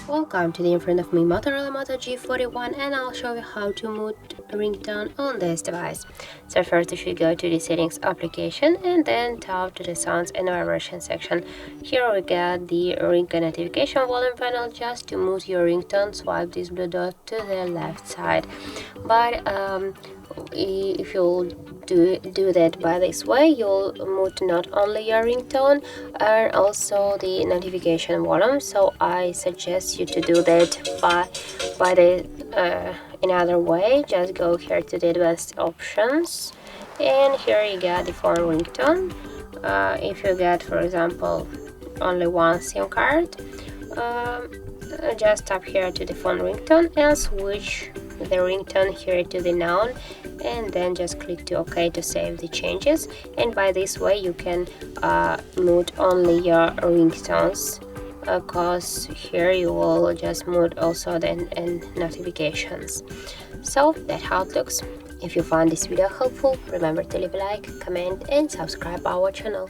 Welcome to the in front of me Motorola Moto G41, and I'll show you how to mute ringtone on this device. So first you should go to the settings application and then tap to the sounds and vibration section. Here we get the ringtone notification volume panel. Just to mute your ringtone, swipe this blue dot to the left side. But if you'll do that by this way, you'll mute not only your ringtone and also the notification volume. So I suggest you to do that by the another way. Just go here to the advanced options, and here you get the phone ringtone. If you get, for example, only one SIM card, just tap here to the phone ringtone and switch the ringtone here to the noun, and then just click to OK to save the changes. And by this way you can mute only your ringtones, because here you will just mute also the notifications. So that's how it looks. If you found this video helpful, remember to leave a like, comment and subscribe our channel.